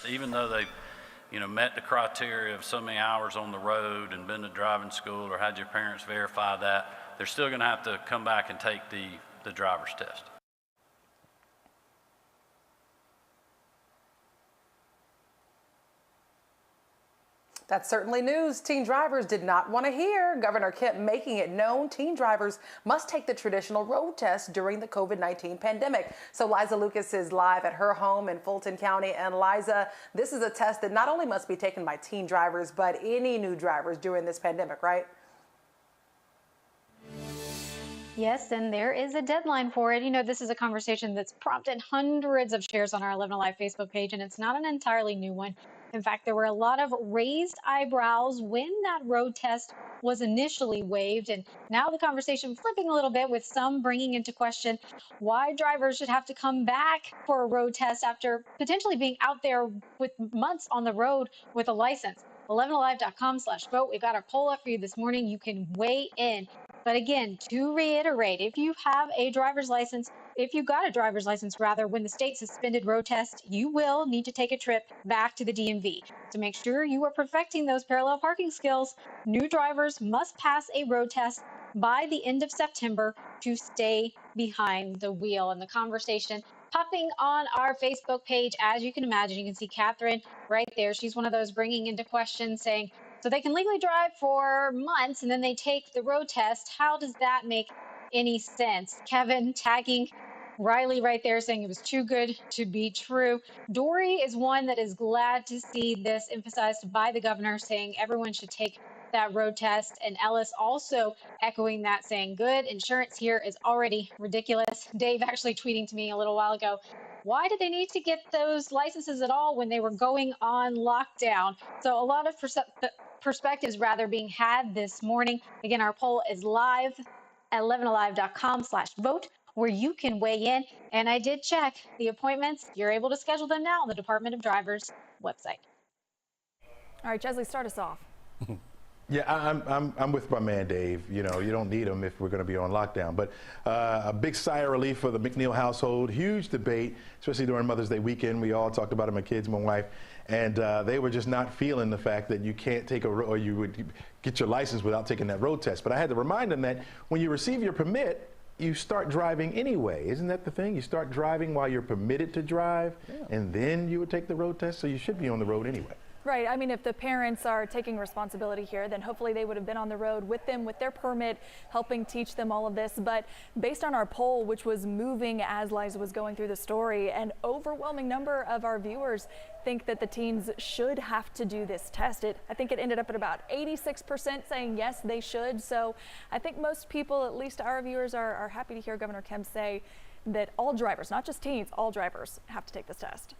Even though they, met the criteria of so many hours on the road and been to driving school or had your parents verify that, they're still going to have to come back and take the driver's test. That's certainly news teen drivers did not want to hear. Governor Kemp making it known teen drivers must take the traditional road test during the COVID-19 pandemic. So Liza Lucas is live at her home in Fulton County. And Liza, this is a test that not only must be taken by teen drivers, but any new drivers during this pandemic, right? Yes, and there is a deadline for it. This is a conversation that's prompted hundreds of shares on our 11 Alive Facebook page, and it's not an entirely new one. In fact, there were a lot of raised eyebrows when that road test was initially waived. And now the conversation flipping a little bit, with some bringing into question why drivers should have to come back for a road test after potentially being out there with months on the road with a license. 11alive.com/vote. We've got our poll up for you this morning. You can weigh in. But again, to reiterate, if you got a driver's license rather, when the state suspended road test, you will need to take a trip back to the DMV. To make sure you are perfecting those parallel parking skills, new drivers must pass a road test by the end of September to stay behind the wheel. And the conversation popping on our Facebook page, as you can imagine, you can see Catherine right there. She's one of those bringing into question, saying, so they can legally drive for months and then they take the road test. How does that make any sense? Kevin tagging Riley right there, saying it was too good to be true. Dory is one that is glad to see this emphasized by the governor, saying everyone should take that road test. And Ellis also echoing that, saying good. Insurance here is already ridiculous. Dave actually tweeting to me a little while ago, why did they need to get those licenses at all when they were going on lockdown? So a lot of perspectives being had this morning. Again, our poll is live at 11alive.com/vote, where you can weigh in. And I did check the appointments. You're able to schedule them now on the Department of Drivers website. All right, Chesley, start us off. Yeah, I'm with my man Dave. You don't need them if we're going to be on lockdown. But a big sigh of relief for the McNeil household. Huge debate, especially during Mother's Day weekend. We all talked about it, my kids, my wife, and they were just not feeling the fact that you can't take or you would get your license without taking that road test. But I had to remind them that when you receive your permit, you start driving anyway. Isn't that the thing? You start driving while you're permitted to drive, and then you would take the road test. So you should be on the road anyway. Right. I mean, if the parents are taking responsibility here, then hopefully they would have been on the road with them with their permit, helping teach them all of this. But based on our poll, which was moving as Liza was going through the story, an overwhelming number of our viewers think that the teens should have to do this test. I think it ended up at about 86% saying yes, they should. So I think most people, at least our viewers, are happy to hear Governor Kemp say that all drivers, not just teens, all drivers have to take this test.